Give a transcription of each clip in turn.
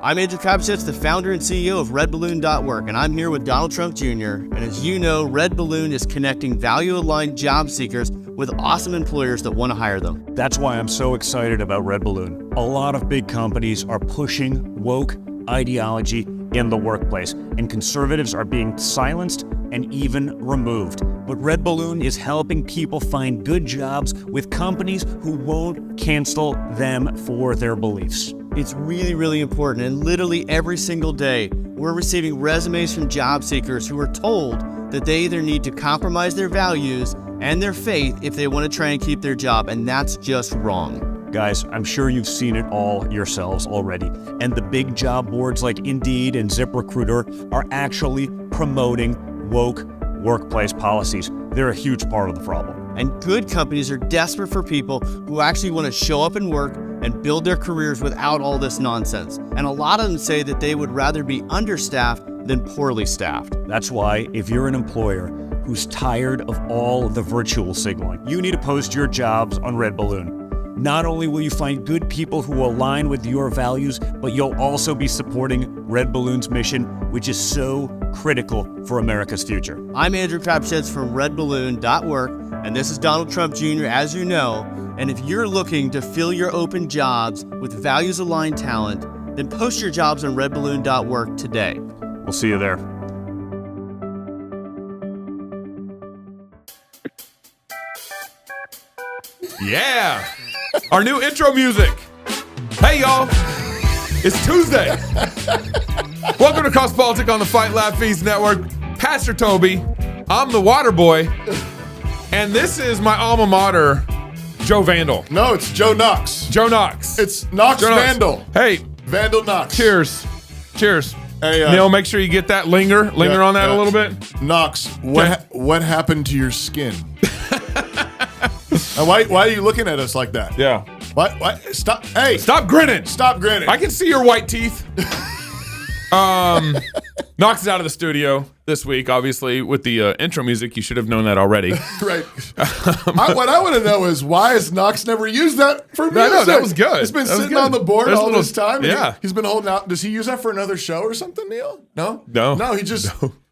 I'm Andrew Kopchitz, the founder and CEO of RedBalloon.work, and I'm here with Donald Trump Jr. And as you know, Red Balloon is connecting value-aligned job seekers with awesome employers that want to hire them. That's why I'm so excited about Red Balloon. A lot of big companies are pushing woke ideology in the workplace, and conservatives are being silenced and even removed. But Red Balloon is helping people find good jobs with companies who won't cancel them for their beliefs. It's really, really important, and literally every single day, we're receiving resumes from job seekers who are told that they either need to compromise their values and their faith if they want to try and keep their job, and that's just wrong. Guys, I'm sure you've seen it all yourselves already, and the big job boards like Indeed and ZipRecruiter are actually promoting woke workplace policies. They're a huge part of the problem. And good companies are desperate for people who actually want to show up and work and build their careers without all this nonsense. And a lot of them say that they would rather be understaffed than poorly staffed. That's why if you're an employer who's tired of all the virtual signaling, you need to post your jobs on Red Balloon. Not only will you find good people who align with your values, but you'll also be supporting Red Balloon's mission, which is so critical for America's future. I'm Andrew Kopchitz from RedBalloon.work, and this is Donald Trump Jr., as you know. And if you're looking to fill your open jobs with values-aligned talent, then post your jobs on RedBalloon.work today. We'll see you there. Yeah, our new intro music. Hey, y'all, it's Tuesday. Welcome to Cross Politic on the Fight Laugh Feast Network. Pastor Toby, I'm the water boy, and this is my alma mater, Joe Vandal. No, it's Joe Knox. Joe Knox. It's Knox Joe Vandal. Knox. Hey, Vandal Knox. cheers. Cheers. Hey, Neil, make sure you get that linger on that a little bit. Knox, what happened to your skin? Why are you looking at us like that? Yeah. Why? Stop. Hey. Stop grinning. Stop grinning. I can see your white teeth. Knox is out of the studio this week, obviously, with the intro music. You should have known that already. Right. What I want to know is why has Knox never used that for music? No, that was good. It's been sitting on the board all this time. Yeah. He's been holding out. Does he use that for another show or something, Neil? No? No.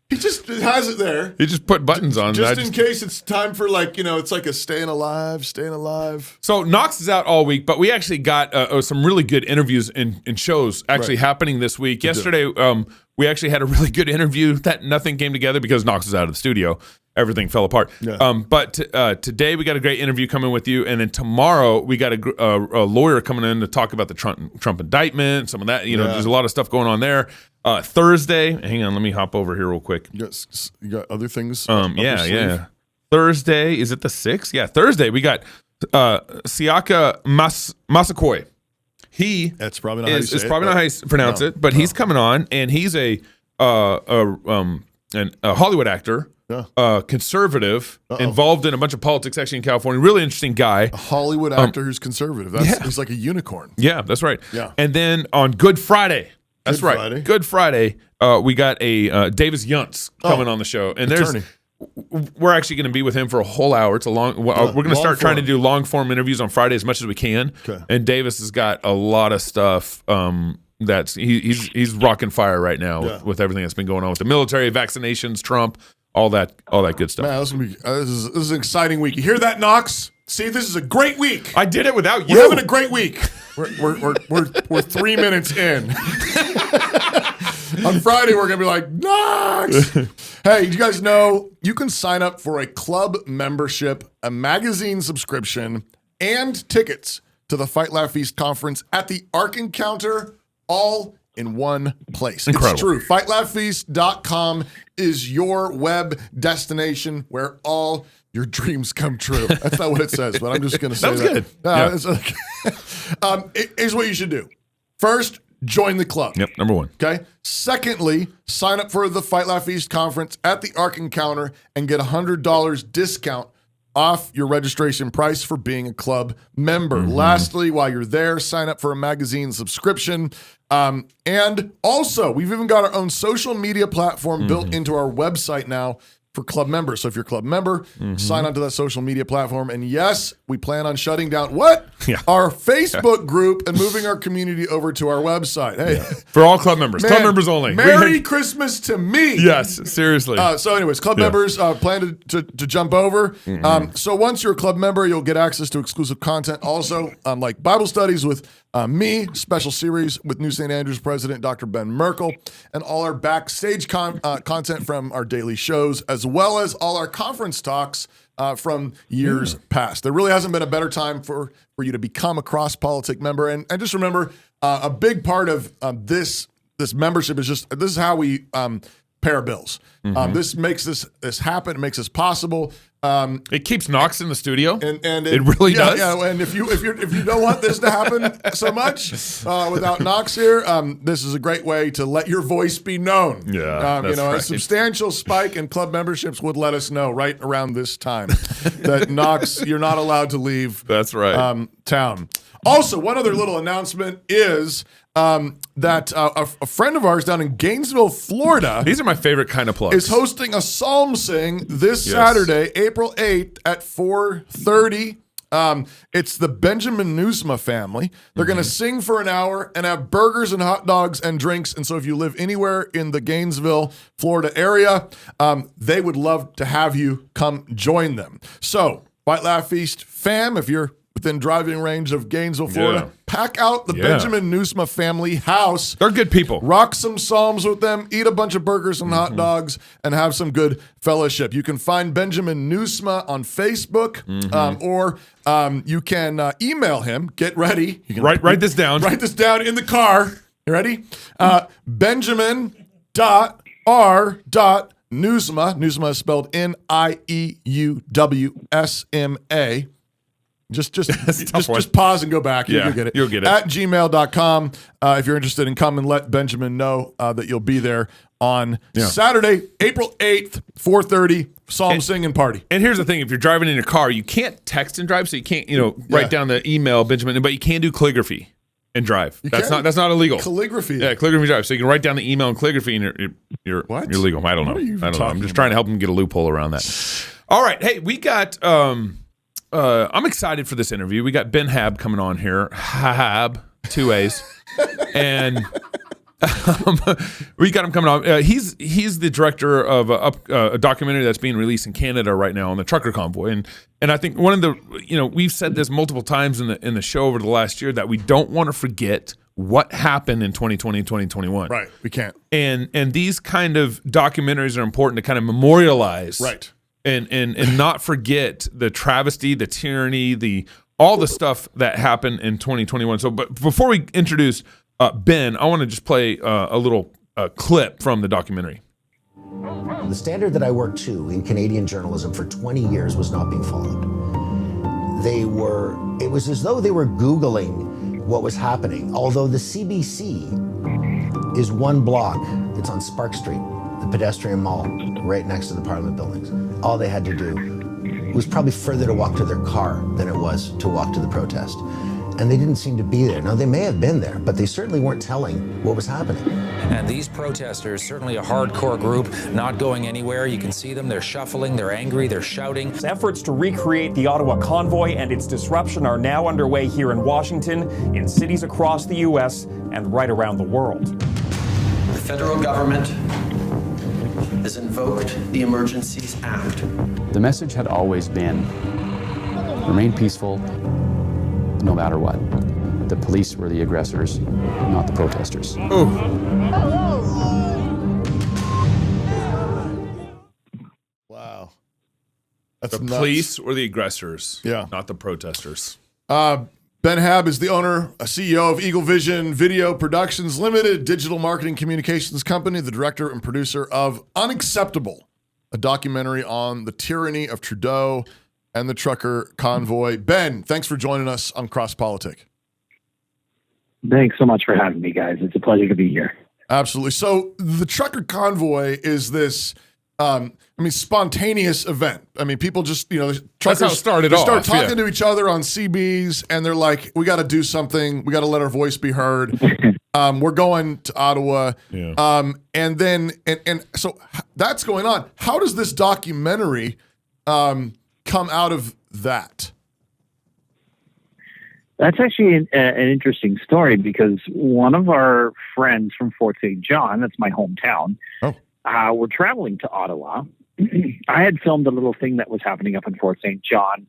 He just has it there. He just put buttons on. Just in case it's time for it's like a staying alive. So Knox is out all week, but we actually got some really good interviews and shows actually happening this week. Yesterday, we actually had a really good interview that nothing came together because Knox was out of the studio. Everything fell apart. Yeah. But today we got a great interview coming with you, and then tomorrow we got a lawyer coming in to talk about the Trump indictment, some of that. There's a lot of stuff going on there. Thursday, hang on, let me hop over here real quick. You got other things? Yeah. Thursday, is it the 6th? Yeah, Thursday we got Siaka Masakoi. That's probably not how you say it. It's probably not how you pronounce it, but he's coming on, and he's a Hollywood actor. Conservative, involved in a bunch of politics actually in California. Really interesting guy. A Hollywood actor who's conservative. He's like a unicorn. Yeah, that's right. Yeah. And then on Good Friday, Good Friday, we got a Davis Yuntz coming on the show. And we're actually going to be with him for a whole hour. It's a long. We're going to start trying to do long form interviews on Friday as much as we can. Okay. And Davis has got a lot of stuff. That's he's rocking fire right now with everything that's been going on with the military, vaccinations, Trump. All that good stuff. Man, this is an exciting week. You hear that, Knox? See, this is a great week. I did it without you. We're having a great week. We're 3 minutes in. On Friday, we're gonna be like, Knox. Hey, you guys know you can sign up for a club membership, a magazine subscription, and tickets to the Fight Laugh Feast conference at the Ark Encounter, all in one place. Incredible. It's true. FightLaughFeast.com is your web destination where all your dreams come true. That's not what it says, but I'm just going to say that. That was good. Here's what you should do. First, join the club. Yep, number one. Okay. Secondly, sign up for the Fight Laugh Feast conference at the Ark Encounter and get $100 discount off your registration price for being a club member. Mm-hmm. Lastly, while you're there, sign up for a magazine subscription. And also, we've even got our own social media platform built into our website now for club members. So if you're a club member, sign onto that social media platform. And yes, we plan on shutting down our Facebook group and moving our community over to our website. Hey, for all club members, club members only. Merry Christmas to me. Yes, seriously. So anyways, club members plan to jump over. So once you're a club member, you'll get access to exclusive content. Also, like Bible studies with me, special series with New St. Andrews President Dr. Ben Merkel, and all our backstage content from our daily shows, as well as all our conference talks from years past. There really hasn't been a better time for you to become a cross-politic member. And just remember, a big part of this membership is this is how we pay our bills. This makes this happen. It makes this possible. It keeps Knox in the studio, and it really does. Yeah, and if you don't want this to happen so much without Knox here, this is a great way to let your voice be known. Yeah, that's a right. substantial spike in club memberships would let us know right around this time that Knox, you're not allowed to leave. That's right. Town. Also, one other little announcement is that a friend of ours down in Gainesville, Florida, These are my favorite kind of plugs. is hosting a psalm sing this Saturday, April 8th at 4:30. It's the Benjamin Haab family. They're going to sing for an hour and have burgers and hot dogs and drinks. And so if you live anywhere in the Gainesville, Florida area, they would love to have you come join them. So Fight, Laugh, Feast fam, if you're within driving range of Gainesville, Florida, pack out the Benjamin Haab family house. They're good people. Rock some psalms with them, eat a bunch of burgers and hot dogs, and have some good fellowship. You can find Benjamin Haab on Facebook, or you can email him. Get ready. You can Write this down. Write this down in the car. You ready? Benjamin.r.Newsma. Newsma is spelled Nieuwsma. Just pause and go back. Yeah, You'll get it. you'll get it. At gmail.com. If you're interested in come and let Benjamin know that you'll be there on Saturday, April 8th, 4:30, psalm sing and party. And here's the thing: if you're driving in your car, you can't text and drive, so you can't, write down the email, Benjamin, but you can do calligraphy and drive. That's not illegal. Calligraphy. Yeah, calligraphy drive. So you can write down the email and calligraphy, and you're legal. I don't know. What are you I don't know. I'm talking just trying to help them get a loophole around that. All right, hey, we got. I'm excited for this interview. We got Ben Haab coming on here. Haab, 2 A's, and we got him coming on. He's the director of a documentary that's being released in Canada right now on the trucker convoy, and I think one of the we've said this multiple times in the show over the last year that we don't want to forget what happened in 2020 and 2021. Right, we can't. And these kind of documentaries are important to kind of memorialize. Right. And not forget the travesty, the tyranny, all the stuff that happened in 2021. So, but before we introduce Ben, I want to just play a little clip from the documentary. The standard that I worked to in Canadian journalism for 20 years was not being followed. It was as though they were Googling what was happening. Although the CBC is one block, it's on Spark Street, the pedestrian mall, right next to the Parliament buildings. All they had to do was probably further to walk to their car than it was to walk to the protest. And they didn't seem to be there. Now, they may have been there, but they certainly weren't telling what was happening. And these protesters, certainly a hardcore group, not going anywhere. You can see them. They're shuffling. They're angry. They're shouting. Efforts to recreate the Ottawa convoy and its disruption are now underway here in Washington, in cities across the U.S., and right around the world. The federal government has invoked the Emergencies Act. The message had always been, remain peaceful, no matter what. The police were the aggressors, not the protesters. Wow. That's The nuts. police were the aggressors, Yeah. not the protesters. Ben Haab is the owner, CEO of Eagle Vision Video Productions Limited, digital marketing communications company, the director and producer of Unacceptable, a documentary on the tyranny of Trudeau and the trucker convoy. Ben, thanks for joining us on Cross Politic. Thanks so much for having me, guys. It's a pleasure to be here. Absolutely. So the trucker convoy is this spontaneous event. I mean, people just, That's truckers, how it started they start off, talking yeah. to each other on CBs, and they're like, we got to do something. We got to let our voice be heard. We're going to Ottawa. Yeah. And then, and so that's going on. How does this documentary come out of that? That's actually an interesting story because one of our friends from Fort St. John, that's my hometown, we're traveling to Ottawa. I had filmed a little thing that was happening up in Fort St. John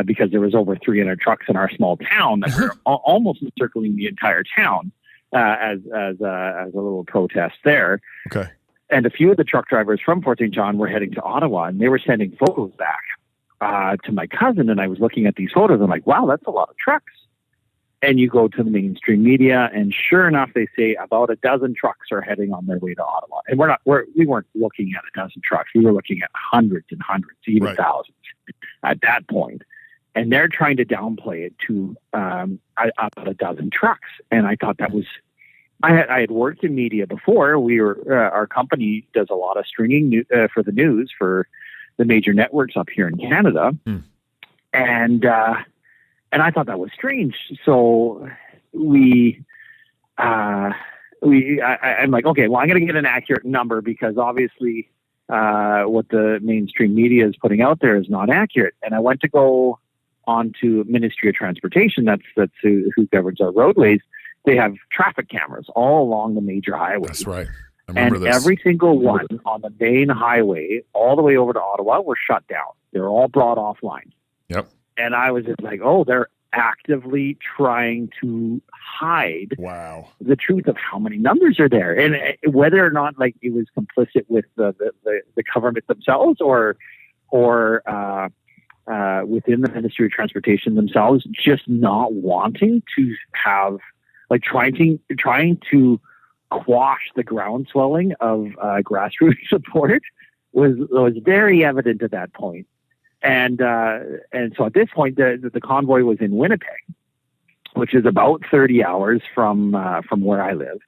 because there was over 300 trucks in our small town that were almost encircling the entire town as a little protest there. Okay. And a few of the truck drivers from Fort St. John were heading to Ottawa, and they were sending photos back to my cousin, and I was looking at these photos. I'm like, wow, that's a lot of trucks. And you go to the mainstream media, and sure enough, they say about a dozen trucks are heading on their way to Ottawa. And we weren't looking at a dozen trucks. We were looking at hundreds and hundreds, even thousands at that point. And they're trying to downplay it to about a dozen trucks. And I thought that was, I had worked in media before. Our company does a lot of stringing for the news for the major networks up here in Canada. And I thought that was strange. So I'm like, okay, well, I'm going to get an accurate number because obviously what the mainstream media is putting out there is not accurate. And I went to go onto Ministry of Transportation. That's who governs our roadways. They have traffic cameras all along the major highways. That's right. I remember this. Every single one on the main highway all the way over to Ottawa were shut down. They're all brought offline. Yep. And I was just like, oh, they're actively trying to hide the truth of how many numbers are there. And whether or not like it was complicit with the government themselves or within the Ministry of Transportation themselves, just not wanting to have, like trying to quash the ground swelling of grassroots support was very evident at that point. And so at this point, the convoy was in Winnipeg, which is about 30 hours from where I live,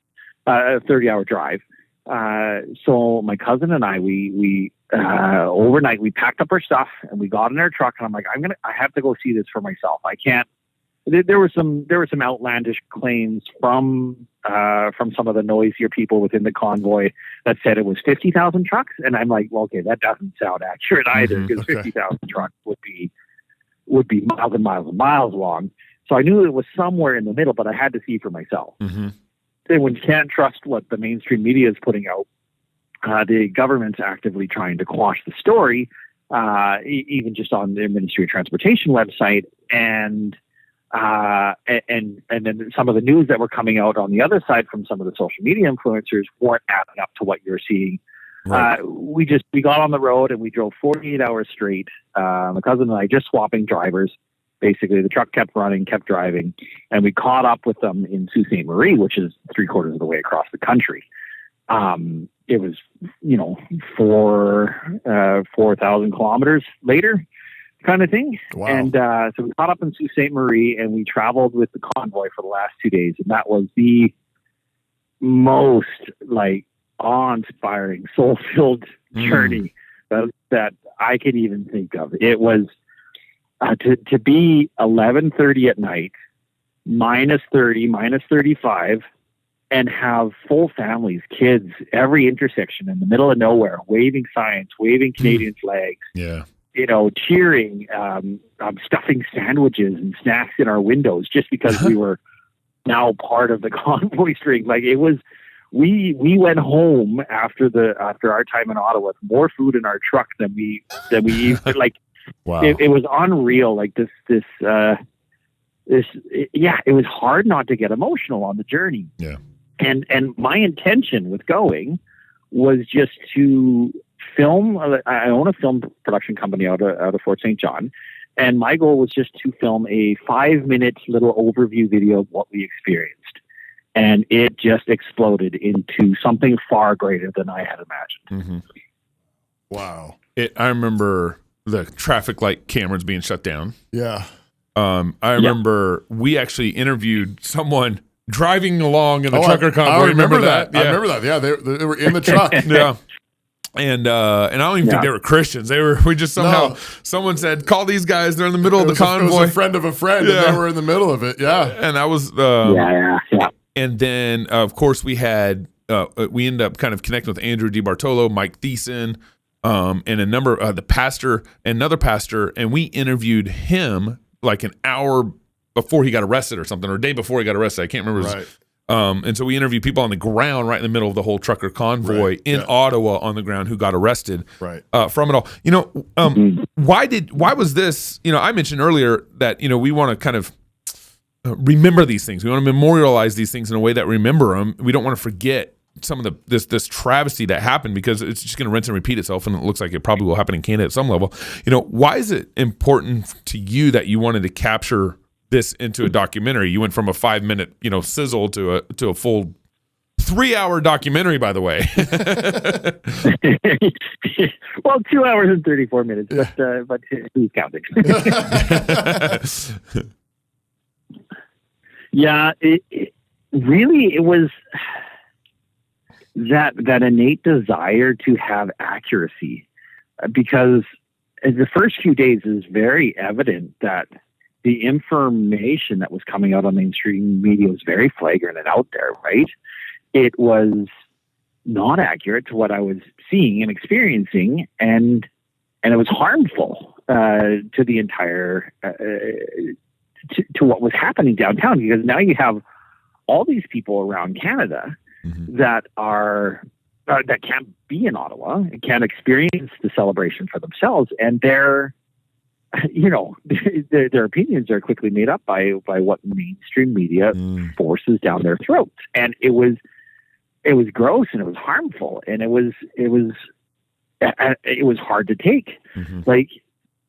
a 30-hour drive. So my cousin and I, we overnight, we packed up our stuff and we got in our truck, and I'm like, I have to go see this for myself. I can't. There were some outlandish claims from some of the noisier people within the convoy that said it was 50,000 trucks, and I'm like, well, okay, that doesn't sound accurate either because 50,000 trucks would be miles and miles and miles long. So I knew it was somewhere in the middle, but I had to see for myself. And when you can't trust what the mainstream media is putting out, the government's actively trying to quash the story, even just on their Ministry of Transportation website, and then some of the news that were coming out on the other side from some of the social media influencers weren't adding up to what you're seeing. Right. We got on the road and we drove 48 hours straight. My cousin and I just swapping drivers. Basically, the truck kept running, kept driving, and we caught up with them in Sault Ste. Marie, which is 3/4 of the way across the country. It was, 4,000 kilometers later, kind of thing. Wow. And so we caught up in Sault Ste. Marie, and we traveled with the convoy for the last 2 days, and that was the most awe-inspiring, soul-filled journey that I could even think of. It was to be 11:30 at night, minus 30, minus 35, and have full families, kids, every intersection in the middle of nowhere, waving signs, waving Canadian flags. Yeah. Cheering, stuffing sandwiches and snacks in our windows just because we were now part of the convoy string. Like it was, we went home after our time in Ottawa with more food in our truck than we like. Wow. It was unreal. Like it was hard not to get emotional on the journey. Yeah. And my intention with going was just to film. I own a film production company out of Fort St. John, and my goal was just to film a 5-minute little overview video of what we experienced, and it just exploded into something far greater than I had imagined. Wow! I remember the traffic light cameras being shut down. Yeah. I remember we actually interviewed someone driving along in the trucker convoy. I remember that. Yeah. I remember that. Yeah, they were in the truck. Yeah. And I don't even think they were Christians. We just somehow, someone said, call these guys. They're in the middle of the convoy. It was a friend of a friend, and they were in the middle of it. Yeah. And that was, and then, of course, we had, we ended up kind of connecting with Andrew DiBartolo, Mike Thiessen, and a number of the pastor, another pastor, and we interviewed him like an hour before he got arrested or something, or a day before he got arrested. I can't remember. Right. And so we interviewed people on the ground right in the middle of the whole trucker convoy in Ottawa on the ground who got arrested from it all. You know, why was this, you know, I mentioned earlier that, you know, we want to kind of remember these things. We want to memorialize these things in a way that we remember them. We don't want to forget some of this travesty that happened, because it's just going to rinse and repeat itself, and it looks like it probably will happen in Canada at some level. You know, why is it important to you that you wanted to capture this into a documentary? You went from a 5-minute, you know, sizzle to a full 3-hour documentary, by the way. Well, 2 hours and 34 minutes, but who's counting? Yeah, it was that innate desire to have accuracy, because the first few days is very evident that the information that was coming out on mainstream media was very flagrant and out there, right? It was not accurate to what I was seeing and experiencing, and it was harmful to the entire to what was happening downtown, because now you have all these people around Canada that are that can't be in Ottawa and can't experience the celebration for themselves, and their opinions are quickly made up by what mainstream media forces down their throats. And it was gross, and it was harmful, and it was hard to take. Like,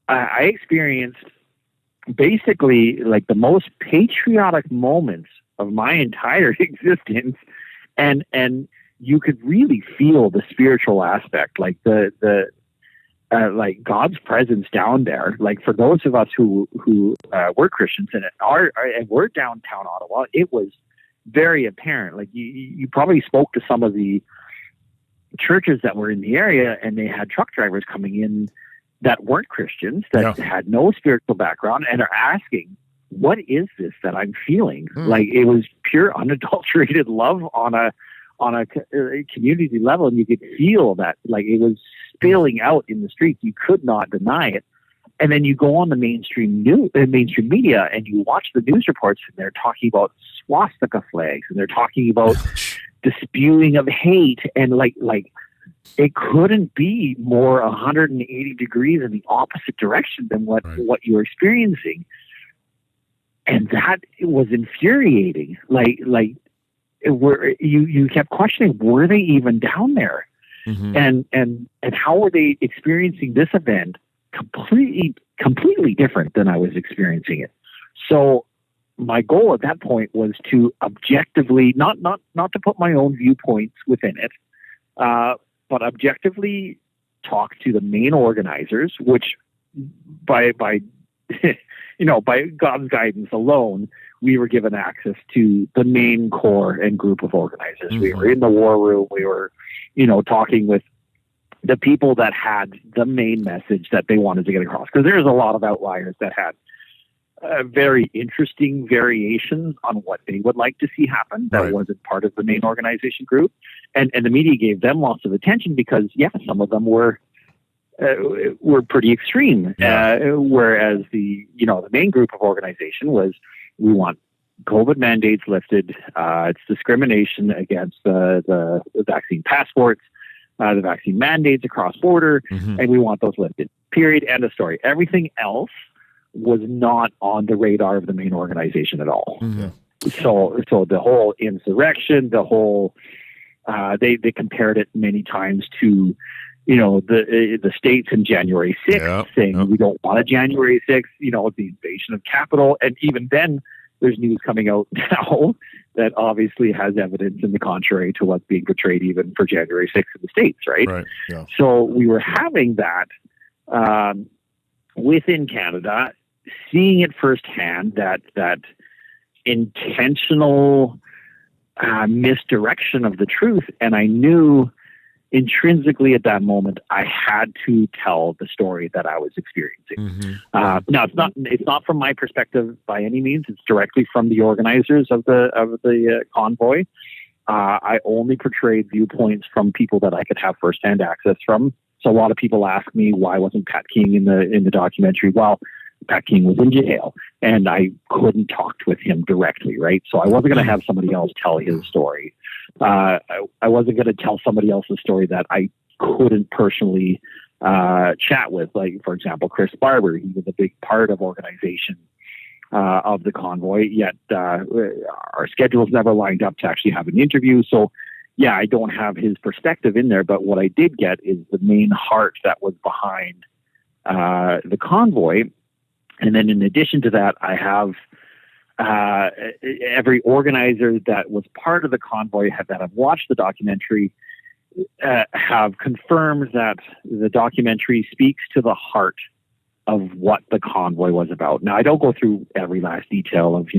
I experienced basically like the most patriotic moments of my entire existence, and you could really feel the spiritual aspect, like the like God's presence down there. Like, for those of us who were Christians and were downtown Ottawa, it was very apparent. Like, you probably spoke to some of the churches that were in the area, and they had truck drivers coming in that weren't Christians, that had no spiritual background, and are asking, what is this that I'm feeling? Like, it was pure unadulterated love on a community level, and you could feel that, like, it was spilling out in the streets. You could not deny it. And then you go on the mainstream media, and you watch the news reports, and they're talking about swastika flags, and they're talking about the spewing of hate, and like it couldn't be more 180 degrees in the opposite direction than what you were experiencing. And that was infuriating. You kept questioning, were they even down there? And how were they experiencing this event completely different than I was experiencing it? So my goal at that point was to objectively, not to put my own viewpoints within it, but objectively talk to the main organizers, which by by God's guidance alone, we were given access to the main core and group of organizers. We were in the war room. We were, talking with the people that had the main message that they wanted to get across. Because there's a lot of outliers that had very interesting variations on what they would like to see happen that wasn't part of the main organization group. And the media gave them lots of attention because, some of them were pretty extreme. Whereas the main group of organization was, we want COVID mandates lifted. It's discrimination against the vaccine passports, the vaccine mandates across border, and we want those lifted. Period. End of story. Everything else was not on the radar of the main organization at all. So the whole insurrection, the whole they compared it many times to the states in January 6th, saying we don't want a January 6th, the invasion of Capitol. And even then, there's news coming out now that obviously has evidence in the contrary to what's being portrayed even for January 6th in the States, right? Yeah. So we were having that within Canada, seeing it firsthand, that intentional misdirection of the truth. And I knew intrinsically at that moment, I had to tell the story that I was experiencing. Now, it's not from my perspective by any means. It's directly from the organizers of the convoy. I only portrayed viewpoints from people that I could have firsthand access from. So a lot of people ask me, why wasn't Pat King in the documentary? Well, Pat King was in jail, and I couldn't talk with him directly, right? So I wasn't going to have somebody else tell his story. I wasn't going to tell somebody else's story that I couldn't personally chat with. Like, for example, Chris Barber. He was a big part of organization of the convoy, yet our schedules never lined up to actually have an interview. So, yeah, I don't have his perspective in there, but what I did get is the main heart that was behind the convoy. And then in addition to that, I have every organizer that was part of the convoy that have watched the documentary have confirmed that the documentary speaks to the heart of what the convoy was about. Now, I don't go through every last detail of,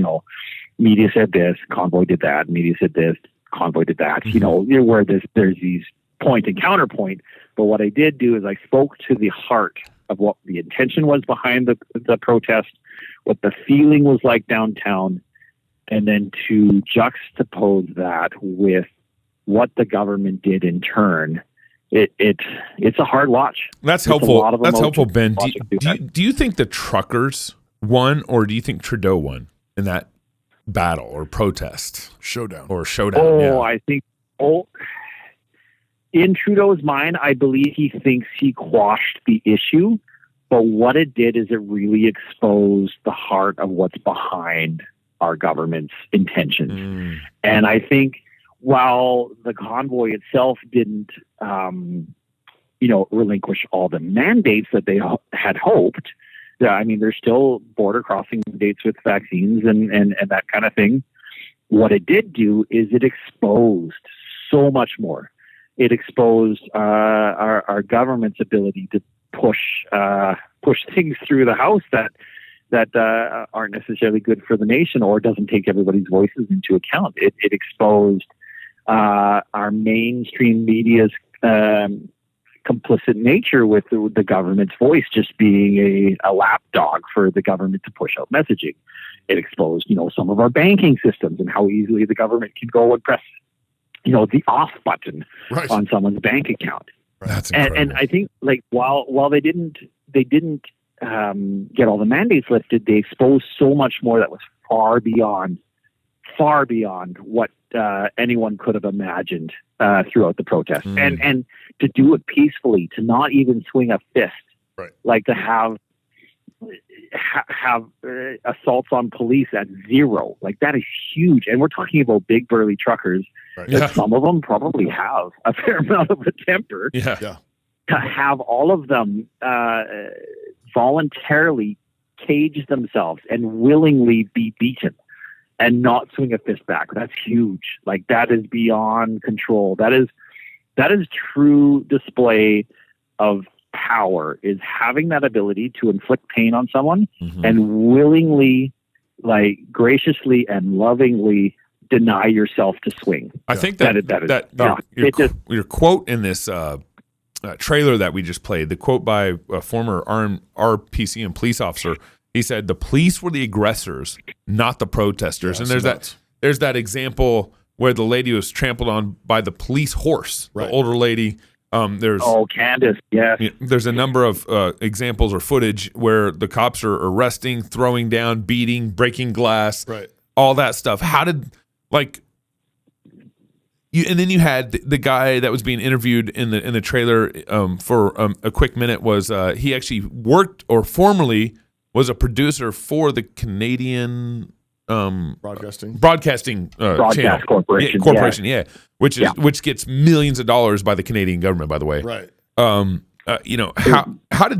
media said this, convoy did that, media said this, convoy did that, where there's these point and counterpoint. But what I did do is I spoke to the heart of what the intention was behind the protest, what the feeling was like downtown, and then to juxtapose that with what the government did in turn. It's a hard watch. That's helpful. That's helpful, Ben. Do you think the truckers won, or do you think Trudeau won in that battle or protest? Showdown. I think, in Trudeau's mind, I believe he thinks he quashed the issue, but what it did is it really exposed the heart of what's behind our government's intentions. And I think while the convoy itself didn't, relinquish all the mandates that they had hoped, there's still border crossing mandates with vaccines and that kind of thing. What it did do is it exposed so much more. It exposed our government's ability to push things through the House that aren't necessarily good for the nation or doesn't take everybody's voices into account. It exposed our mainstream media's complicit nature with the government's voice just being a lapdog for the government to push out messaging. It exposed, some of our banking systems and how easily the government can go and press, the off button on someone's bank account. That's incredible. And I think, while they didn't get all the mandates lifted, they exposed so much more that was far beyond what anyone could have imagined throughout the protest. And to do it peacefully, to not even swing a fist, like to have assaults on police at zero, that is huge. And we're talking about big burly truckers. Some of them probably have a fair amount of a temper. To have all of them voluntarily cage themselves and willingly be beaten and not swing a fist back, that's huge. That is beyond control. That is true display of power, is having that ability to inflict pain on someone and willingly, graciously and lovingly deny yourself to swing. I think your quote in this trailer that we just played, the quote by a former RPC and police officer, he said, "The police were the aggressors, not the protesters." And there's that example where the lady was trampled on by the police horse, the older lady. Candace, yes. There's a number of examples or footage where the cops are arresting, throwing down, beating, breaking glass, all that stuff. How did and then you had the guy that was being interviewed in the trailer for a quick minute was he actually worked or formerly was a producer for the Canadian Broadcasting channel. Corporation, which gets millions of dollars by the Canadian government, by the way. How did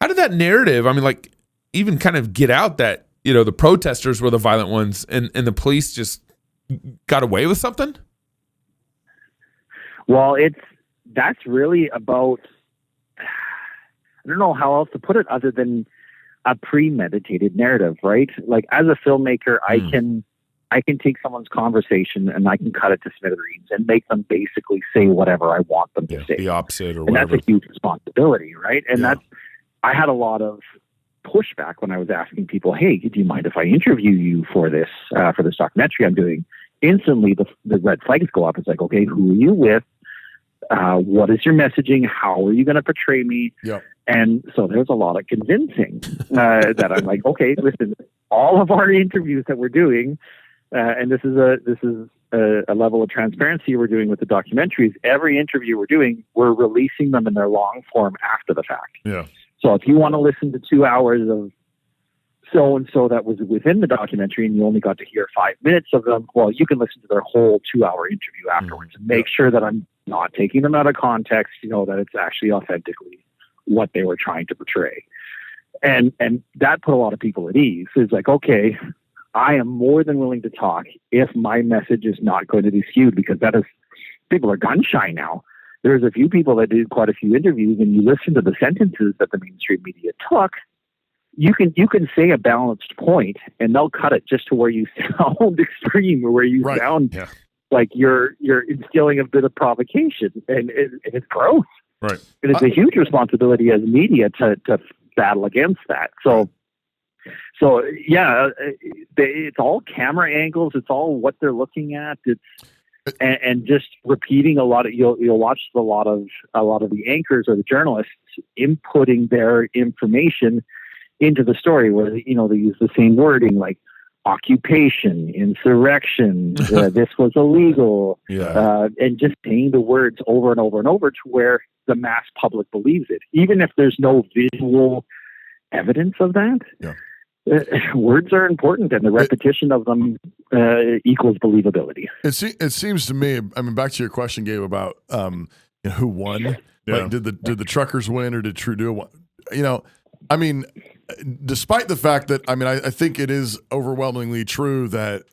that narrative, even kind of get out that, the protesters were the violent ones and the police just got away with something? Well, that's really about, I don't know how else to put it other than a premeditated narrative, right? As a filmmaker, I I can take someone's conversation and I can cut it to smithereens and make them basically say whatever I want them to say. The opposite or and whatever. that's a huge responsibility, right? And I had a lot of pushback when I was asking people, hey, do you mind if I interview you for this documentary I'm doing? Instantly, the red flags go up. It's like, okay, who are you with? What is your messaging? How are you going to portray me? Yep. And so there's a lot of convincing that I'm like, okay, listen, all of our interviews that we're doing, and this is a level of transparency we're doing with the documentaries. Every interview we're doing, we're releasing them in their long form after the fact. Yeah. So if you want to listen to 2 hours of so-and-so that was within the documentary and you only got to hear 5 minutes of them, well, you can listen to their whole 2-hour interview afterwards and make sure that I'm not taking them out of context, that it's actually authentically what they were trying to portray. And that put a lot of people at ease. It's like, okay, I am more than willing to talk if my message is not going to be skewed, because people are gun shy now. There's a few people that did quite a few interviews, and you listen to the sentences that the mainstream media took. You can say a balanced point, and they'll cut it just to where you sound extreme or where you sound like you're instilling a bit of provocation, and it's gross. Right. And it's a huge responsibility as media to battle against that. So yeah, it's all camera angles. It's all what they're looking at. And just repeating a lot of, you'll watch a lot of the anchors or the journalists inputting their information into the story, where they use the same wording like occupation, insurrection, this was illegal, and just saying the words over and over and over to where the mass public believes it, even if there's no visual evidence of that. Yeah. Words are important, and the repetition of them equals believability. It seems to me, I mean, back to your question, Gabe, about who won. Yeah. Like, did the truckers win or did Trudeau win? I mean, despite the fact that, I mean, I think it is overwhelmingly true that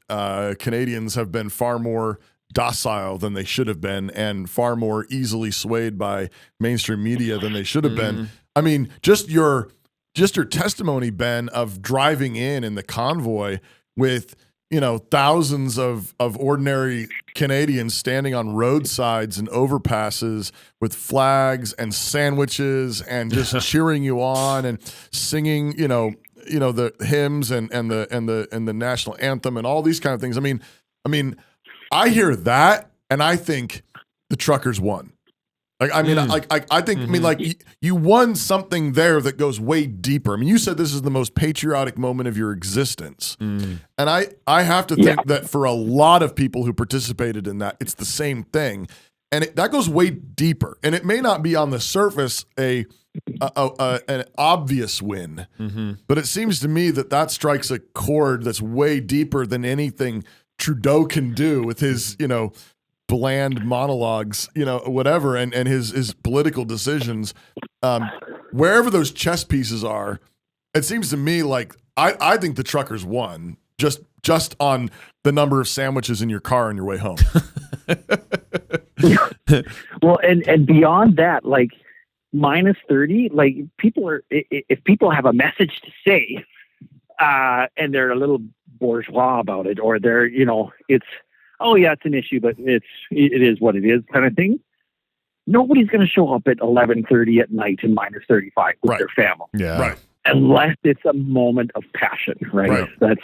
Canadians have been far more docile than they should have been and far more easily swayed by mainstream media than they should have been. I mean, just your testimony, Ben, of driving in the convoy with, thousands of ordinary Canadians standing on roadsides and overpasses with flags and sandwiches and just cheering you on and singing, the hymns and the national anthem and all these kind of things. I mean, I hear that and I think the truckers won. Like, I mean, I think, I mean, like, you won something there that goes way deeper. I mean, you said this is the most patriotic moment of your existence. And I have to think that for a lot of people who participated in that, it's the same thing. And that goes way deeper. And it may not be on the surface an obvious win, but it seems to me that strikes a chord that's way deeper than anything Trudeau can do with his, bland monologues, whatever, and his political decisions, wherever those chess pieces are, it seems to me like I think the truckers won just on the number of sandwiches in your car on your way home. Well, and beyond that, like minus 30, like if people have a message to say, and they're a little bourgeois about it, or they're, it's, oh yeah, it's an issue, but it is what it is kind of thing. Nobody's going to show up at 11:30 at night in minus 35 with their family. Yeah. Right. Unless it's a moment of passion, right? That's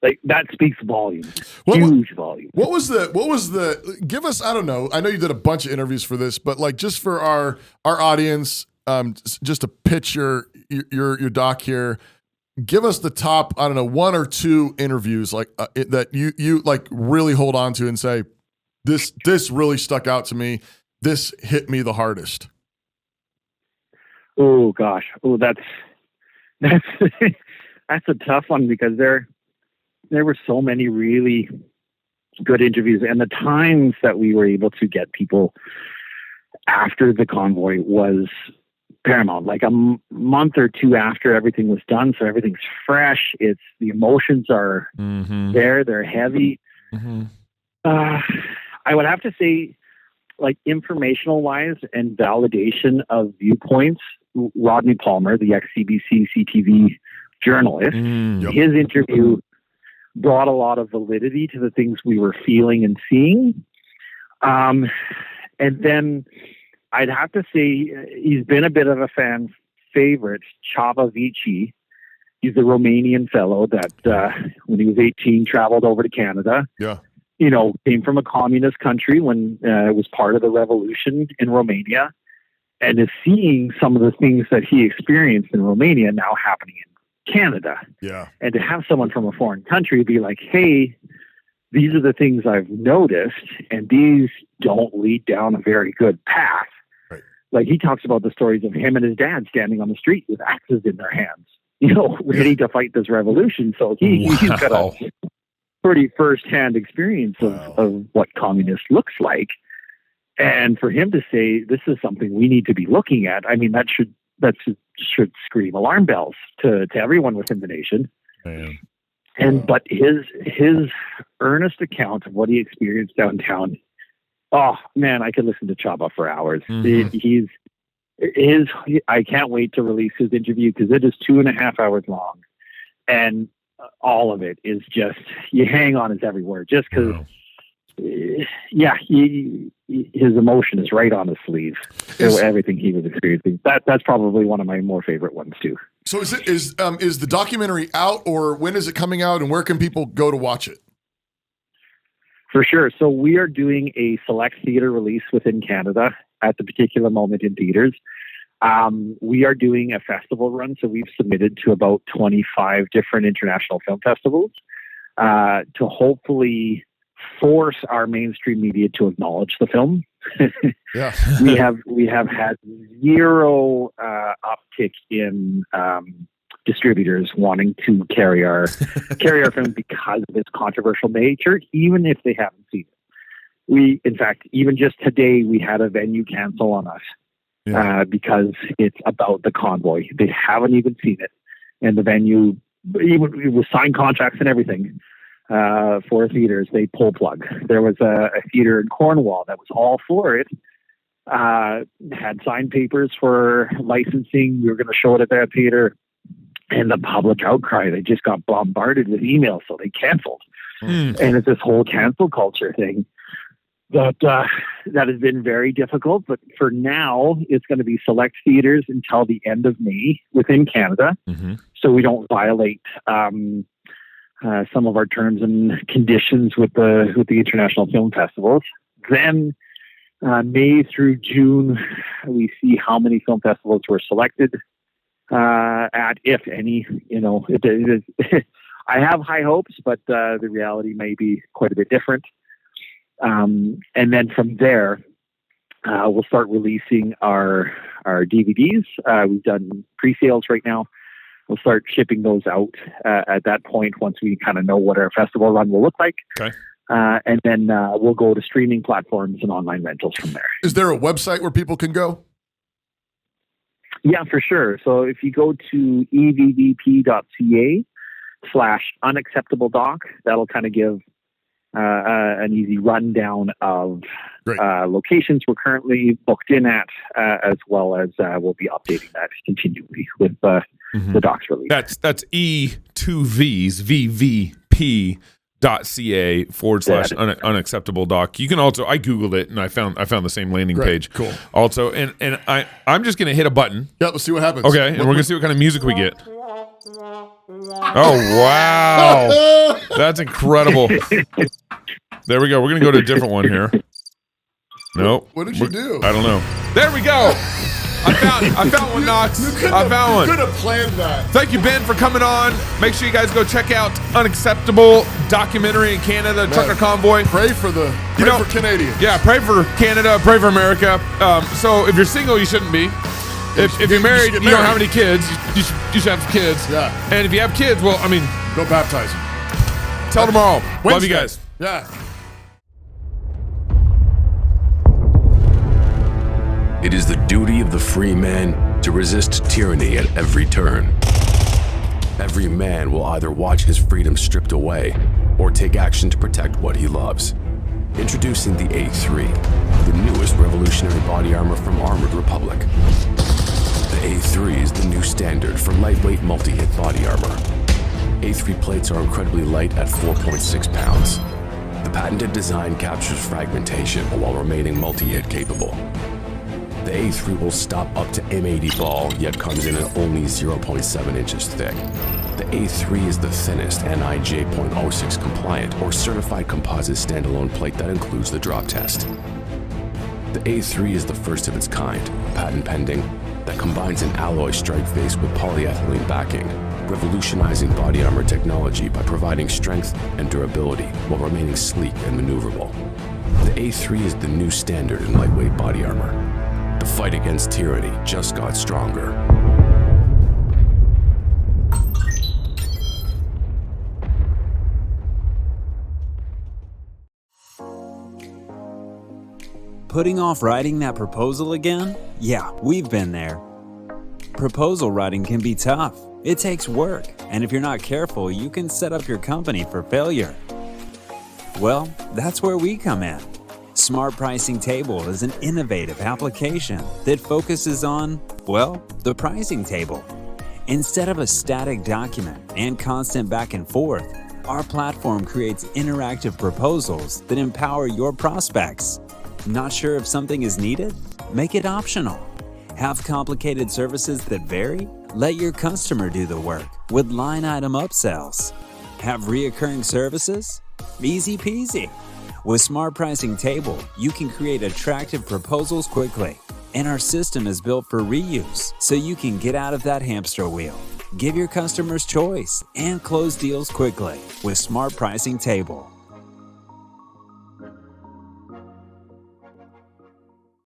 like, that speaks volumes. Huge volume. What was the, give us, I don't know. I know you did a bunch of interviews for this, but like just for our audience, just to pitch your doc here, give us the top, I don't know, 1 or 2 interviews like that you like really hold on to and say, this really stuck out to me. This hit me the hardest. Oh gosh. Oh, that's that's a tough one, because there were so many really good interviews, and the times that we were able to get people after the convoy was paramount. Like a month or 2 after everything was done, so everything's fresh. It's the emotions are there; they're heavy. I would have to say, like informational wise and validation of viewpoints, Rodney Palmer, the ex-CBC CTV journalist, his interview brought a lot of validity to the things we were feeling and seeing. And then I'd have to say he's been a bit of a fan favorite, Csaba Vici. He's a Romanian fellow that when he was 18 traveled over to Canada. Yeah. You know, came from a communist country when it was part of the revolution in Romania, and is seeing some of the things that he experienced in Romania now happening in Canada. Yeah. And to have someone from a foreign country be like, hey, these are the things I've noticed, and these don't lead down a very good path. Right. Like, he talks about the stories of him and his dad standing on the street with axes in their hands, you know, ready to fight this revolution. So he's got a pretty first-hand experience of what communist looks like. And for him to say, this is something we need to be looking at, I mean, that should scream alarm bells to everyone within the nation. Man. But his earnest account of what he experienced downtown, oh man, I could listen to Csaba for hours. Mm-hmm. I can't wait to release his interview, because it is 2.5 hours long, and all of it is just, you hang on his every word, just because. Wow. Yeah, his emotion is right on his sleeve. Everything he was experiencing. That's probably one of my more favorite ones too. So is the documentary out, or when is it coming out, and where can people go to watch it? For sure. So we are doing a select theater release within Canada at the particular moment in theaters. We are doing a festival run, so we've submitted to about 25 different international film festivals to hopefully force our mainstream media to acknowledge the film. Yeah. we have had zero uptick in distributors wanting to carry our film because of its controversial nature, even if they haven't seen it. In fact, even just today, we had a venue cancel on us because it's about the convoy. They haven't even seen it, and the venue, even with signed contracts and everything, for theaters, they pull plug. There was a theater in Cornwall that was all for it, had signed papers for licensing. We were going to show it at that theater, and the public outcry, they just got bombarded with emails, so they canceled. And it's this whole cancel culture thing that has been very difficult. But for now, it's going to be select theaters until the end of May within Canada, so we don't violate some of our terms and conditions with the international film festivals. Then May through June, we see how many film festivals were selected at, if any. You know, I have high hopes, but the reality may be quite a bit different. And then from there, we'll start releasing our DVDs. We've done pre-sales right now. We'll start shipping those out at that point once we kind of know what our festival run will look like. Okay. And then we'll go to streaming platforms and online rentals from there. Is there a website where people can go? Yeah, for sure. So if you go to evvp.ca/unacceptabledoc, that'll kind of give an easy rundown of locations we're currently booked in at, as well as we'll be updating that continually with the docs release. That's E2V's VVP.ca/unacceptable doc. You can also, I Googled it and I found the same landing page. Cool. Also, and I'm just gonna hit a button. Yeah, let's see what happens. Okay, and we're gonna see what kind of music we get. Oh wow, that's incredible. There we go. We're gonna go to a different one here. Nope. What did you do? I don't know. There we go. I found one, Knox. I found one. You could have planned that. Thank you, Ben, for coming on. Make sure you guys go check out Unacceptable documentary in Canada, Trucker Convoy. Pray for for Canadians. Yeah, pray for Canada, pray for America. So if you're single, you shouldn't be. If you're married, you don't have any kids, you should have some kids. Yeah. And if you have kids, well, I mean, go baptize them. Tell them all. Wednesday. Love you guys. Yeah. It is the duty of the free man to resist tyranny at every turn. Every man will either watch his freedom stripped away or take action to protect what he loves. Introducing the A3, the newest revolutionary body armor from Armored Republic. The A3 is the new standard for lightweight multi-hit body armor. A3 plates are incredibly light at 4.6 pounds. The patented design captures fragmentation while remaining multi-hit capable. The A3 will stop up to M80 ball, yet comes in at only 0.7 inches thick. The A3 is the thinnest NIJ .06 compliant or certified composite standalone plate that includes the drop test. The A3 is the first of its kind, patent pending, that combines an alloy strike face with polyethylene backing, revolutionizing body armor technology by providing strength and durability while remaining sleek and maneuverable. The A3 is the new standard in lightweight body armor. The fight against tyranny just got stronger. Putting off writing that proposal again? Yeah, we've been there. Proposal writing can be tough. It takes work, and if you're not careful, you can set up your company for failure. Well, that's where we come in. Smart Pricing Table is an innovative application that focuses on, well, the pricing table. Instead of a static document and constant back and forth, our platform creates interactive proposals that empower your prospects. Not sure if something is needed? Make it optional. Have complicated services that vary? Let your customer do the work with line item upsells. Have reoccurring services? Easy peasy. With Smart Pricing Table, you can create attractive proposals quickly. And our system is built for reuse, so you can get out of that hamster wheel. Give your customers choice and close deals quickly with Smart Pricing Table.